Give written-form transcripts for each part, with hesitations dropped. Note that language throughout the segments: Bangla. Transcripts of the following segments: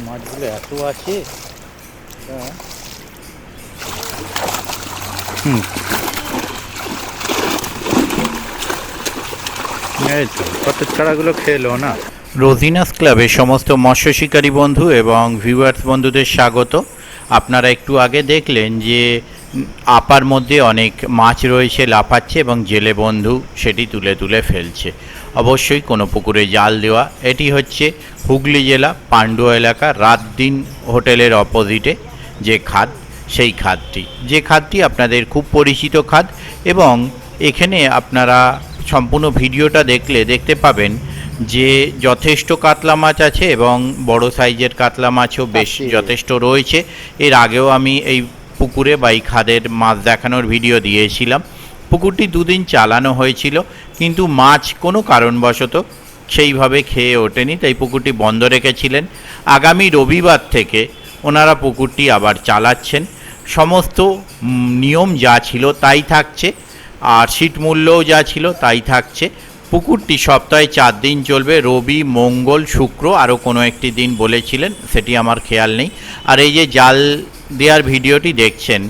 মাছগুলো এত আছে। এই তো কত ছাড়াগুলো খেলো না। রোজিনাস ক্লাবের সমস্ত মৎস্য শিকারী বন্ধু এবং ভিউয়ার্স বন্ধুদের স্বাগত। আপনারা একটু আগে দেখলেন যে আপার মধ্যে অনেক মাছ রয়েছে লাফাচ্ছে এবং জেলে বন্ধু সেটি তুলে তুলে ফেলছে। অবশ্যই কোনো পুকুরে জাল দেওয়া। এটি হচ্ছে হুগলি জেলা পান্ডুয়া এলাকা রাত দিন হোটেলের অপোজিটে যে খাদ, সেই খাদটি, যে খাদটি আপনাদের খুব পরিচিত খাদ। এবং এখানে আপনারা সম্পূর্ণ ভিডিওটা দেখলে দেখতে পাবেন যে যথেষ্ট কাতলা মাছ আছে এবং বড় সাইজের কাতলা মাছও বেশ যথেষ্ট রয়েছে। এর আগেও আমি এই পুকুরে বা এই খাদের মাছ দেখানোর ভিডিও দিয়েছিলাম। পুকুরটি দুদিন চালানো হয়েছিল, কিন্তু মাছ কোনো কারণবশত সেইভাবে খেয়ে ওঠেনি, তাই পুকুরটি বন্ধ রেখেছিলেন। আগামী রবিবার থেকে ওনারা পুকুরটি আবার চালাচ্ছেন। সমস্ত নিয়ম যা ছিল তাই থাকছে, আর সিট মূল্যও যা ছিল তাই থাকছে। পুকুরটি সপ্তাহে 4 দিন চলবে, রবি, মঙ্গল, শুক্র, আরও কোনো একটি দিন বলেছিলেন, সেটি আমার খেয়াল নেই। আর এই যে জাল দেওয়ার ভিডিওটি দেখছেন,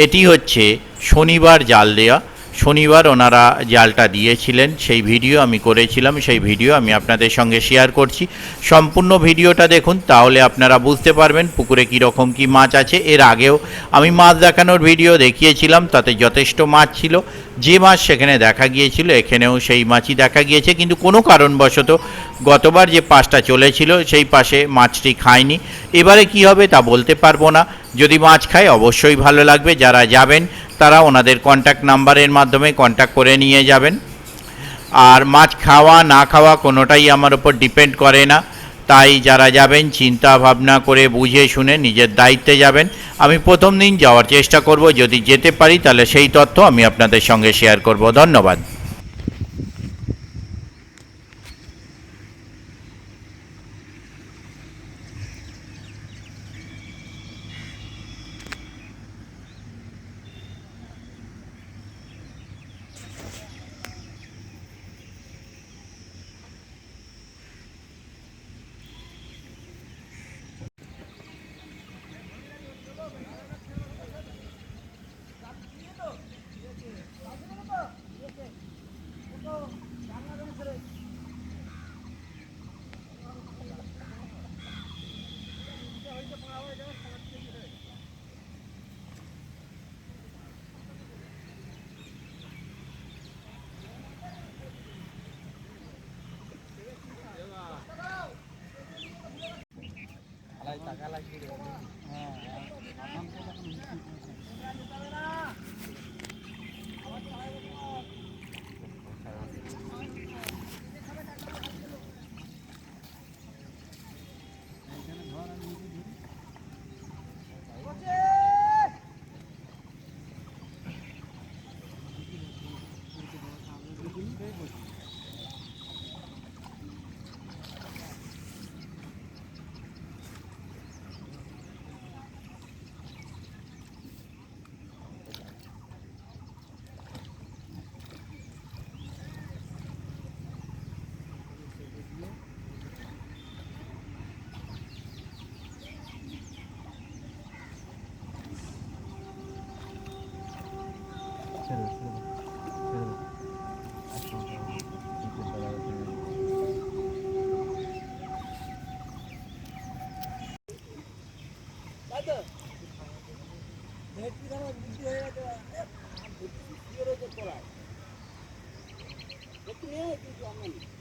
এটি হচ্ছে শনিবার জাল দেওয়া। শনিবার ওনারা জালটা দিয়েছিলেন, সেই ভিডিও আমি করেছিলাম, সেই ভিডিও আমি আপনাদের সঙ্গে শেয়ার করছি। সম্পূর্ণ ভিডিওটা দেখুন, তাহলে আপনারা বুঝতে পারবেন পুকুরে কীরকম কী মাছ আছে। এর আগেও আমি মাছ দেখানোর ভিডিও দেখিয়েছিলাম, তাতে যথেষ্ট মাছ ছিল। যে মাছ সেখানে দেখা গিয়েছিল এখানেও সেই মাছই দেখা গিয়েছে, কিন্তু কোনো কারণবশত গতবার যে পাশটা চলেছিল সেই পাশে মাছটি খায়নি। এবারে কি হবে তা বলতে পারবো না। যদি মাছ খায় অবশ্যই ভালো লাগবে। যারা যাবেন তারা ওনাদের কন্ট্যাক্ট নাম্বারের মাধ্যমে কন্ট্যাক্ট করে নিয়ে যাবেন। আর মাছ খাওয়া না খাওয়া কোনোটাই আমার ওপর ডিপেন্ড করে না, তাই যারা যাবেন চিন্তা ভাবনা করে বুঝে শুনে নিজের দায়িত্বে যাবেন। আমি প্রথম দিন যাওয়ার চেষ্টা করব, যদি যেতে পারি তাহলে সেই তথ্য আমি আপনাদের সঙ্গে শেয়ার করব। ধন্যবাদ।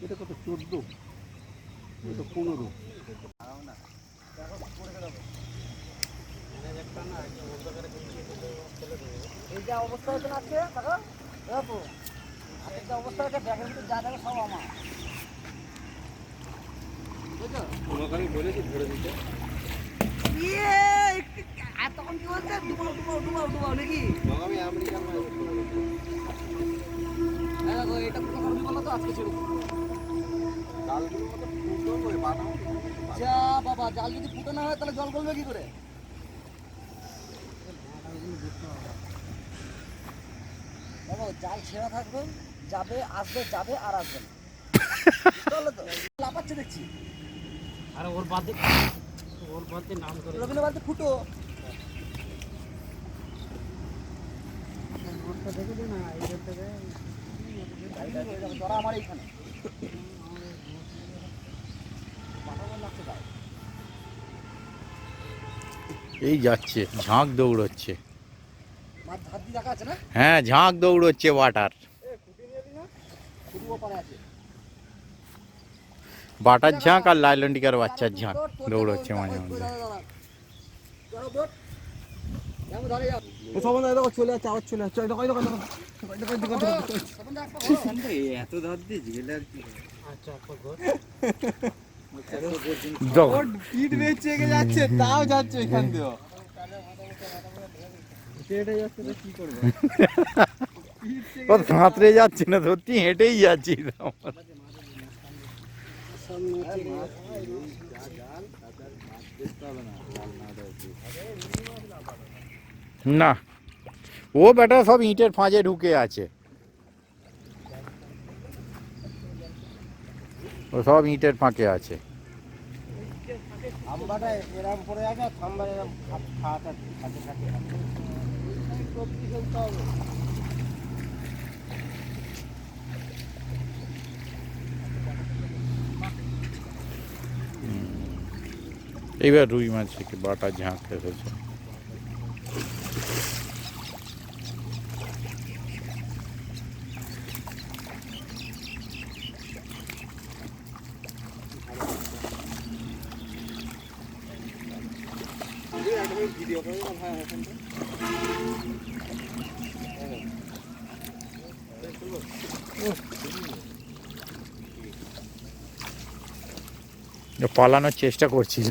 এটা কত 14, এটা 15। এই যে অবস্থা হচ্ছে না আজকে কাকা দেখো আজকে যে অবস্থা হচ্ছে ব্যাগের ভিতরে যা থাকে সব আমার বুঝছো তোমাকে আমি বলেছি ধরে দিতে। ইয়ে আর তখন কি বলছে ডুবাও নাকি আমি আমেরিকান মাছ দেখো এটা কোথা করবি বলো তো আজকে ছেড়ে জালগুলো কত ফুটো করে বানাও। যা বাবা জাল যদি ফুটো না হয় তাহলে জল গলবে কি করে দেখো জাল ছেঁড়া থাকবে যাবে আসবে যাবে আর আসবে না চলো তো লাপাচ্ছে দেখছি আরে ওর বাদ রবীন্দ্র বাড়িতে ফুটো ধরা আমার এইখানে এই যাচ্ছে, ঝাঁক দৌড়চ্ছে। মাছ ধার দিয়ে রাখা আছে না? হ্যাঁ, ঝাঁক দৌড়চ্ছে বাটার। ফুটুও পারে আছে। বাটার ঝাঁক আর লাইলন্ডিকার বাচ্চার ঝাঁক দৌড়চ্ছে মাঝে মধ্যে। চলে যাচ্ছে, আবার চলে যাচ্ছে। এত ধার দিয়ে গেলে আর কি পিঠ বেঁচে যাচ্ছে, তাও যাচ্ছে এখান দিয়েও। কি করবো? সাঁতরে যাচ্ছে না, সত্যি হেঁটেই যাচ্ছি। না, ও বেটা সব ইটের ফাঁজে ঢুকে আছে। ও সব ইটের ফাঁকে আছে। থাম্বাটা এরম পড়ে আছে, আর থাম্বার এরম খাওয়াটা খাতে খাতে এইবার রুই মাছ থেকে বাটা ঝাঁক এসেছে। ভিডিও করে হ্যাঁ পালানোর চেষ্টা করছিল,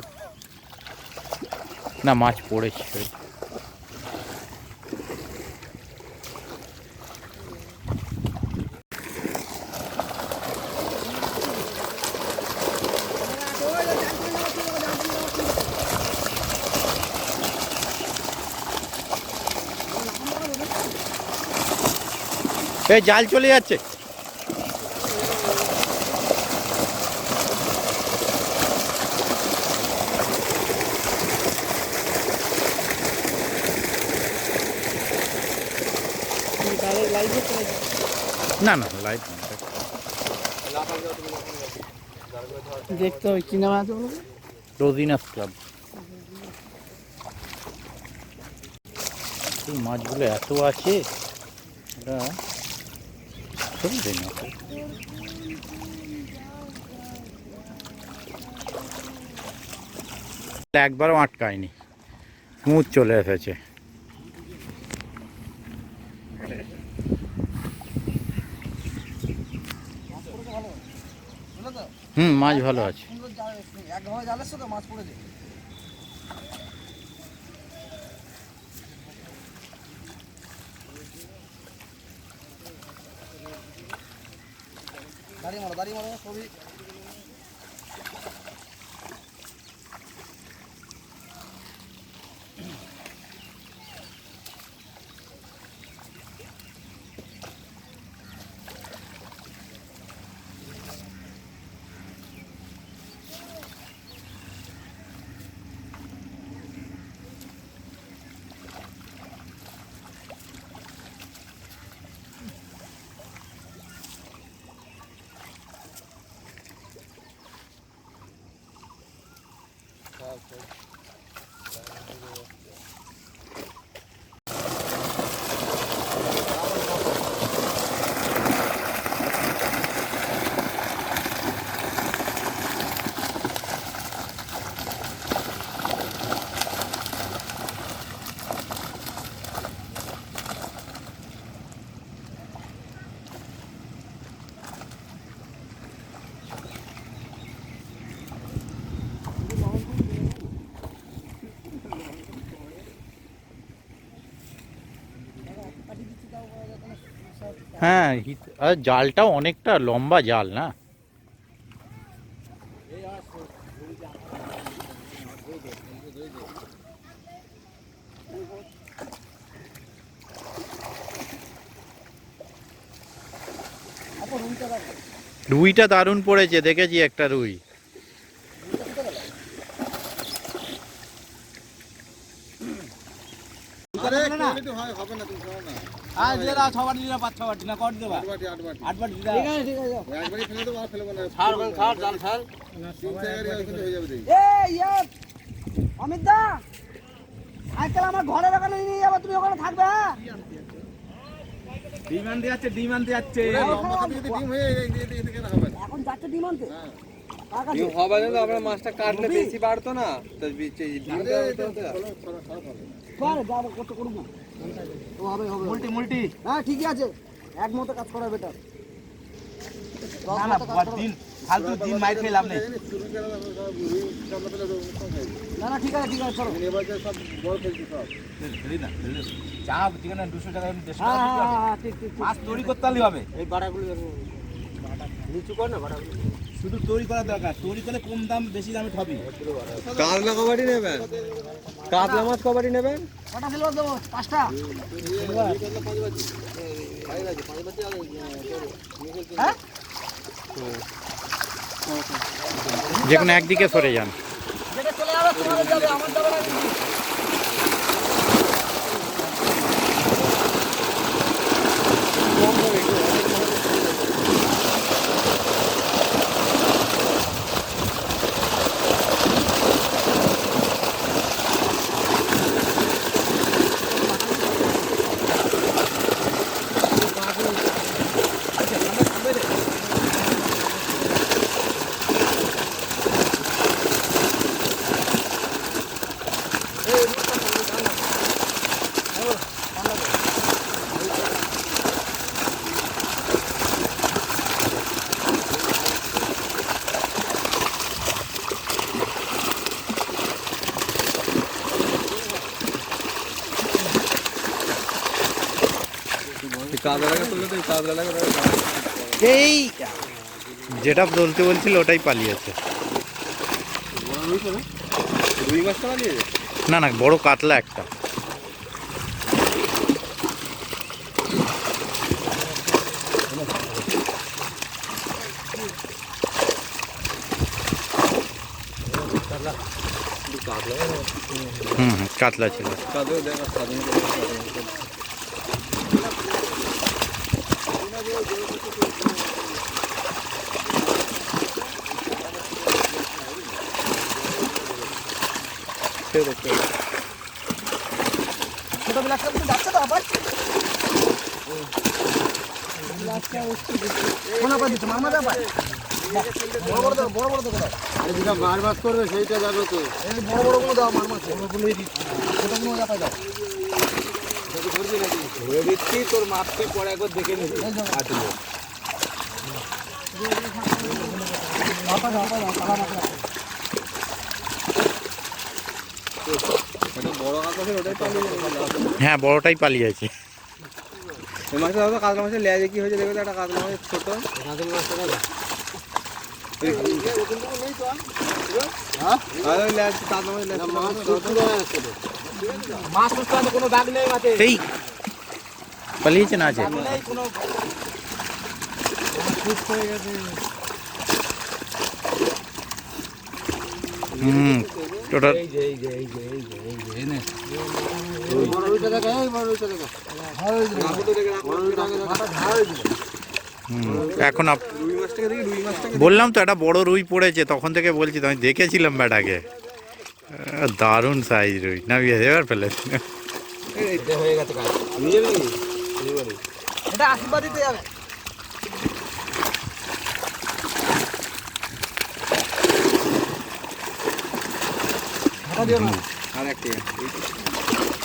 না মাছ পড়েছে। এই জাল চলে যাচ্ছে। না না, লাইট দেখতে হবে কি নাম আছে বলো? রোজিনাস ক্লাব। এই মাছগুলো এত আছে, এটা চলবে না। একবারও আটকায়নি, স্মুথ চলে এসেছে। মাছ ভালো আছে। একভাবে জালের সাথে মাছ পড়ে যায়। দাঁড়িয়ে মারো সবই। হ্যাঁ, আর জালটাও অনেকটা লম্বা জাল না। রুইটা দারুণ পড়েছে, দেখেছি একটা রুই। আরে দিলে না কোয়ালিটি হয় হবে না তুমি শোনো না আর দিয়ে দাও 6 বাটি না 5-6 বাটি না কত দেবা 8 বাটি 8 বাটি 8 বাটি দাও ঠিক আছে ঠিক আছে একবারই ফেলে দেবো আর ফেলবো না ছাড় জাল ছাড় তিন জায়গায় ওইখানে হয়ে যাবে দেখি অমিত দা আজকাল আমার ঘরের ওখানে নিয়ে যাবো তুমি ওখানে থাকবে হ্যাঁ ডিম আনতে যাচ্ছে লম্বা খাবি যদি ডিম হয়ে এদিকে কেন হবে না এখন যাচ্ছে ডিম আনতে হ্যাঁ কার কাছে? ডিম হবে না তো আমরা মাছটা কাটলে রবি? বেশি বাড়তো না তো ডিমটা আরে হতো তো। চল যাবো কত করুক না ও হবে হবে মুলটি মুলটি হ্যাঁ ঠিকই আছে একমতো কাজ করা বেটার না না দিন ফালতু দিন মাইর খেয়ে লাভ নেই শুরু করে রুই চাপলা পেলে অনুষ্ঠান খাই না ঠিক আছে চলো এবার যে সব বড় ফেলছি সব ফেলি না ফেলি চা যেখানে 200 টাকা 150 হ্যাঁ টাকা হ্যাঁ হ্যাঁ ঠিক ঠিক মাছ তৈরি করতে হলে হবে এই বাড়াগুলো নিচু কর না বাড়াগুলো শুধু তৈরি করা দরকার তৈরি করলে কম দাম বেশি দামে হবে কাতলা কবাডি নেবেন কাতলা মাছ কবাডি নেবেন কটা সিলভার দেবো 5টা হ্যাঁ যে কোনো একদিকে সরে যান। যেটা চলে যাবে তোমাদের যাবে আমার যাবে না কাতলাটাকে তুললে তো কাতলাটাকে এই যেটা বলতে বলছিল ওটাই পালিয়েছে। রুই মাছটা পালিয়ে না না বড় কাতলা একটা। কাতলা ছিল। কাতলা দেখা সাধারণ ছোট বিলাসটা তো যাচ্ছে তো আবার কোন আবার দিচ্ছে মামা দা ভাই বড় বড় দাও বড় বড় দাও আরে যেটা মার বাস করবে সেইটা যাবে তো এই বড় বড় গুলো দাও মার মাছ বড় গুলোই দিচ্ছি ছোট গুলো দাও দাও ধরে দিচ্ছি তোর মাপকে পরে একবার দেখে নিবি আটলে আপা দাও সালা মাছ এটা বড় কাতলা ওটাই পালিয়ে যাবে হ্যাঁ বড়টাই পালিয়েছে। এই মাছটা দাও তো কাতলা মাছের লেজে কি হয়েছে দেখবে তো একটা কাতলা মাছের ছোট কাতলা মাছটা দাও আর ওই লেজ কাতলা মাছের লেজ মাছ তো আছে কোনো দাগ নেই মাছে এই পালিয়েছে না আছে। নেই কোনো ওটা বড় রুইটা দেখা এই বড় রুইটা দেখা এখন রুই মাছটাকে দেখি রুই মাছটাকে বললাম তো একটা বড় রুই পড়েছে তখন থেকে বলছি তো আমি দেখেছিলাম ব্যাটাকে দারুণ সাইজ রুই না এবার ফেলেছি। হয়ে গেছে কাজ নিয়ে যাবি এটা আশীর্বাদ দিতে যাবে আর একটা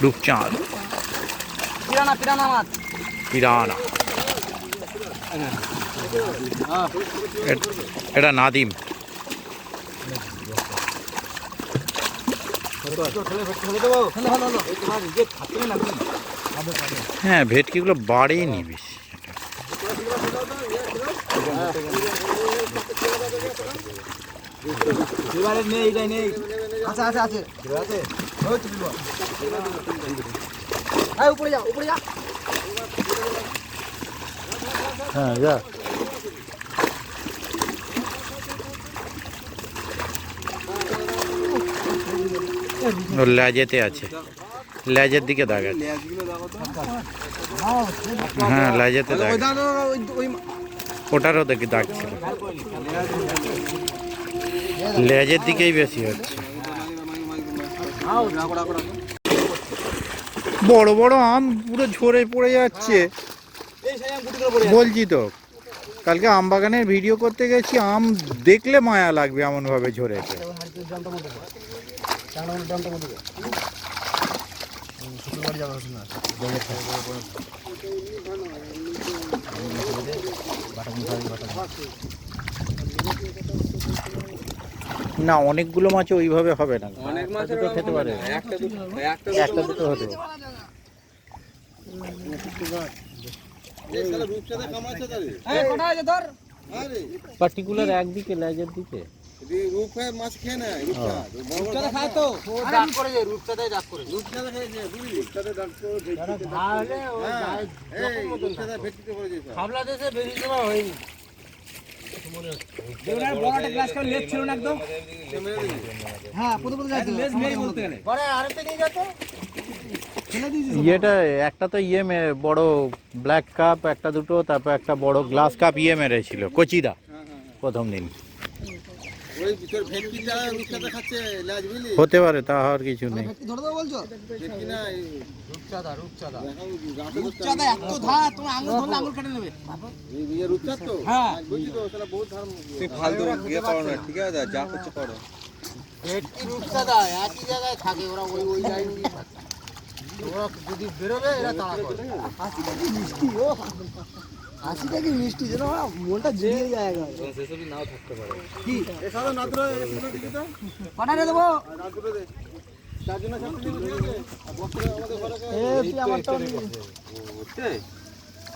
রূপচাঁদ পিরানা মাছ পিরানা এটা নাদিম। হ্যাঁ ভেটকিগুলো বাড়েনি বেশি। এবারে নেই এটাই নেই আছে আছে আছে আছে ওই তো বিলবা এই উপরে যা হ্যাঁ যা ওর লেজেতে আছে। লেজের দিকে দাগ আছে। লেজগুলো দেখো তো। হ্যাঁ লেজেতে দাগ ওই আছে। দাঁড়ো ওই ওটারও দেখি দাগ ছিল, লেজের দিকেই বেশি হচ্ছে। বড় বড় আম পুরো ঝরে পড়ে যাচ্ছে। বলছি তো কালকে আম বাগানের ভিডিও করতে গেছি, আম দেখলে মায়া লাগবে এমন ভাবে ঝরেছে। না অনেকগুলো মাছ ওইভাবে হবে না, অনেক মাছের দুটো খেতে পারে, একটা দুটো একটা দুটো হতে পারে। কটা আছে ধর। পার্টিকুলার একদিকে লেজের দিকে। মাছ খেয়ে নেয় রূপচাঁদা খায় তো। ডাক করে যায়, রূপচাঁদাই ডাক করে। রূপচাঁদা খেয়েছে বুঝলি রূপচাঁদা ডাক করে ভেটকিতে পড়ে যেত। হাবলা দেশে বেশি সময় হয়নি। বড় একটা গ্লাস করে লেজ ছিল না একদম। হ্যাঁ পুরো যাচ্ছে লেজ নেই বলতে গেলে। পরে আরেকটা নিয়ে যেত। ইয়েটা একটা তো বড় ব্ল্যাক কাপ একটা দুটো, তারপর একটা বড় গ্লাস কাপ মেরেছিল কচিদা প্রথম দিন। ওই তোর ভেটকিটা রূপচাঁদা খাচ্ছে লেজ বুঝলি। হতে পারে, তা হওয়ার কিছু নেই। ধরে দাও বলছো? ভেটকি না রূপচাঁদা, রূপচাঁদা। রূপচাঁদা এত ধার, তোমার আঙুল ধরলে আঙুল কেটে নেবে। এই রূপচাঁদ তো হ্যাঁ বুঝলি তো তাহলে বহুত ধার। তুই ফালতু ইয়ে করো না ঠিক আছে, যা করছো করো। ভেটকি রূপচাঁদা একই জায়গায় থাকে, ওরা ওই ওই লাইন দিয়ে থাকে। ওরা যদি বেরোবে এরা তাড়া করে। হাসিটা কি মিষ্টি, ও হাসিটা কি মিষ্টি, যেন আমার মনটা জুড়িয়ে যায় একবার। সেসবই নাও থাকতে পারে। কি এ সাদা নাদুরা এগুলো দিকে তো কটা রে দেবো? নাদুরা দে। তার জন্য সব ঠিক আছে। আর বস্তা আমাদের ঘরে এ তুই আমারটা হচ্ছে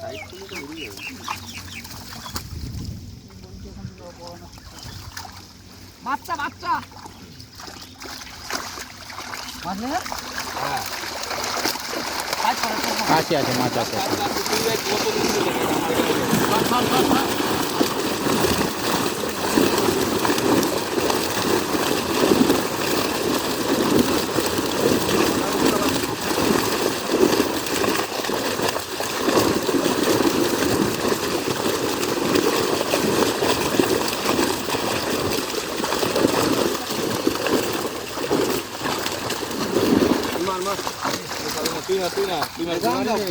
সাইড থেকে তো ঘুরে যাবে। বাচ্চা বাচ্চা মাছ নেই? হ্যাঁ। আছে আছে মাছ আছে।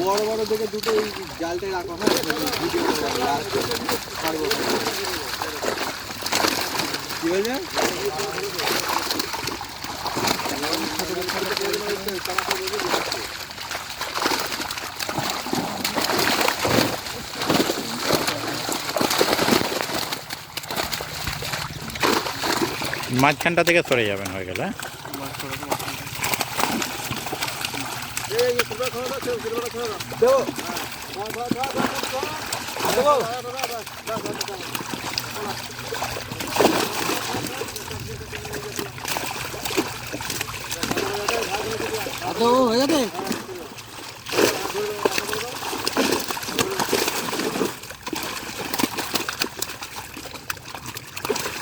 বড় বড় দেখে দুটো এই জালটাই রাখো হ্যাঁ ভিডিও করে ছাড়বো। কি বলছে? মাঝখানটা থেকে সরে যাবেন হয়ে গেলে। হয়ে যাবে।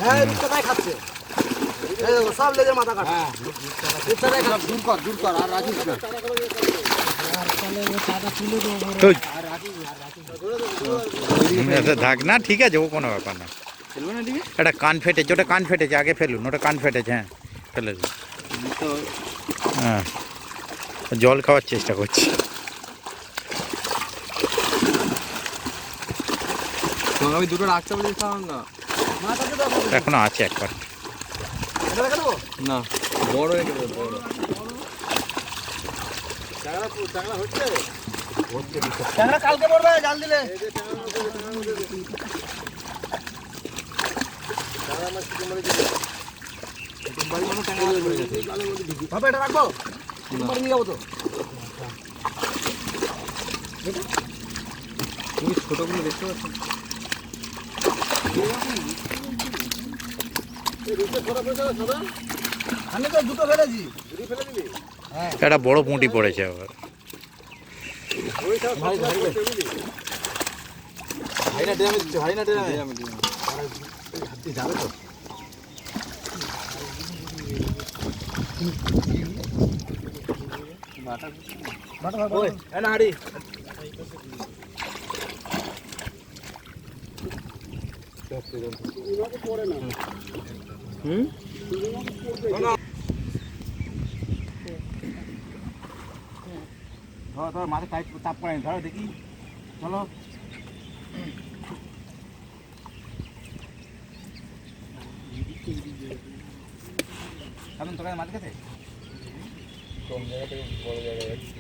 হ্যাঁ রূপচাঁদাই খাচ্ছে। এই দেখো সব লেজের মাথা কাটা। রূপচাঁদাই খাচ্ছে। দূর কর আর রাখিস না। থাক না, ঠিক আছে, ও কোনো ব্যাপার না। এটা কান ফেটেছে, ওটা কান ফেটেছে, আগে ফেলুন, ওটা কান ফেটেছে। হ্যাঁ ফেলে দিন। হ্যাঁ জল খাওয়ার চেষ্টা করছি। আমি দুটো রাখতে বলি না এখনো আছে একবার। না বড় হয়ে গেছে বড়। ট্যাংরা কালকে পড়বে জাল দিলে। ভাবে এটা রাখবো, নিয়ে যাবো তো। তুমি ছোটগুলো দেখতে পাচ্ছ? আমি তো দুটো ফেলেছি। একটা বড় পুঁটি পড়েছে আবার। হাইনা ড্রামে দিচ্ছি, হাইনা ড্রামে যাবে তো। ওই না হাড়ি ধর মাথা টাইট চাপ করে ধরো দেখি চলো কারণ তোর মাঝে গেছে কোন জায়গা থেকে বড় জায়গা যাচ্ছে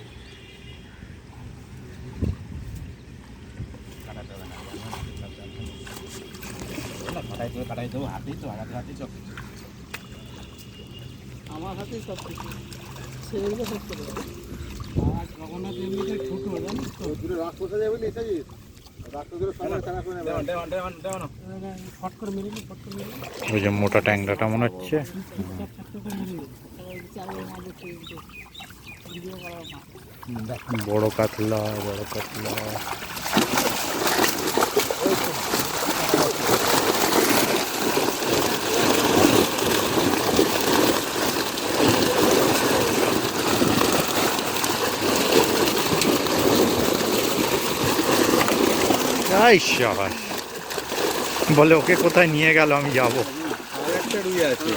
কাটাই দেবো হাতেই তো হাতে হাতেই চপ আমার হাতেই সব কিছু সেগুলো সব করে দেবো। আর জগন্নাথ এমনিতে ছোটো জানিস তো, দূরে রাত কোথায় যাবে নেতাজি রাত ধরে সবাই খেলা করে নেবে ফট করে মেরে নি, ফট করে মেরে নি। ওই যে মোটা ট্যাংরাটা মনে হচ্ছে। চার চারটে করে মেরে নি। সবাই চালের মাঝে খেলছে ভিডিও করার মা। বড় কাতলা, বড় কাতলা। এই সাবাস। বলে ওকে কোথায় নিয়ে গেল, আমি যাব। আর একটা রুই আছে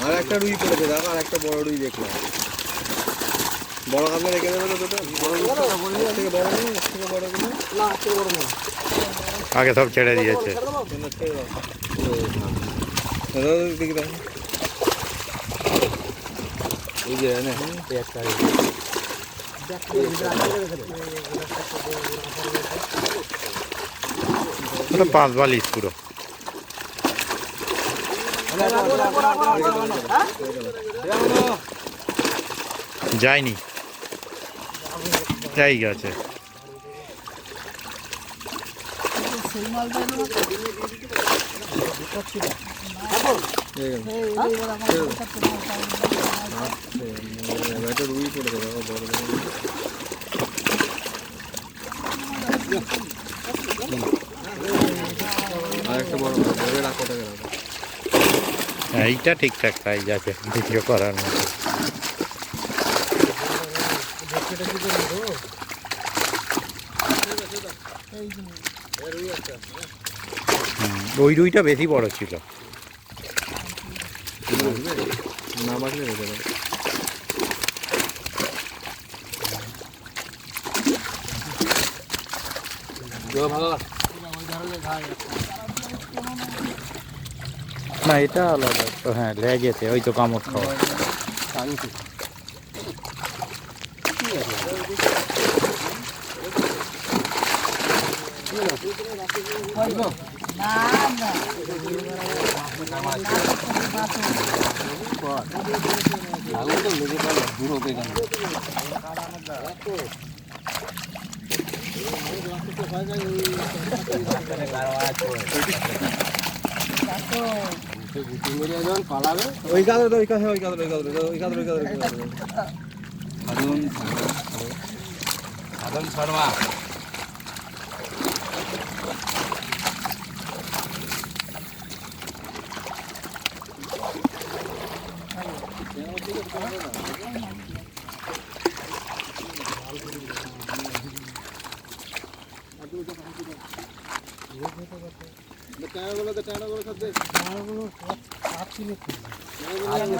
আর একটা রুই পড়েছে দেখো আর একটা বড় রুই দেখলাম বড় কাতলা রেখে দেবে তো দুটো বড় রুই থেকে বড় নেই এর থেকে বড় গুলো না কেউ বড় না, আগে সব ছেড়ে দিয়েছে। কেন ছেড়ে দাও দাও দেখি দাও এই যে না এই একটা ওটা 5 বালিশ পুরো। যায়নি, যাই গেছে। সেই মালটা এলো না তো। একটা রুই পড়েছে দেখো বড় বড় আর একটা বড় বড় রাখো টাকা রাখো এইটা ঠিকঠাক সাইজ আছে ভিডিও করার মতো। ওই রুইটা বেশি বড় ছিল। না বাজলে রেখে দাও না এটা আলাদা তো, হ্যাঁ লেগেছে, ওই তো কামড় খাওয়া। পালাবে ওই কাদর ওই কাদর ওই কাদর ওই কাদর ওই কাদর ওই কাদর সাধন শর্মা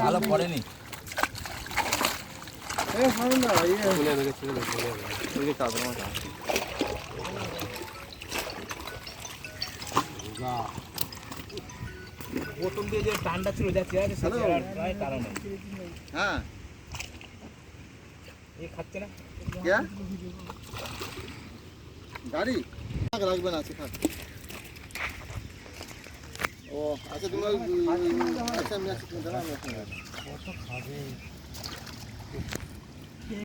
ভালো পড়েনি প্রথম দিয়ে যে টানটা ছিল যা চেয়ারে সে চেয়ারের কারণে হ্যাঁ এ খাচ্ছে না क्या गाड़ी লাগবে না আছে থাক ও আচ্ছা তোমরা আচ্ছা আমি আছি দাঁড়াও আমি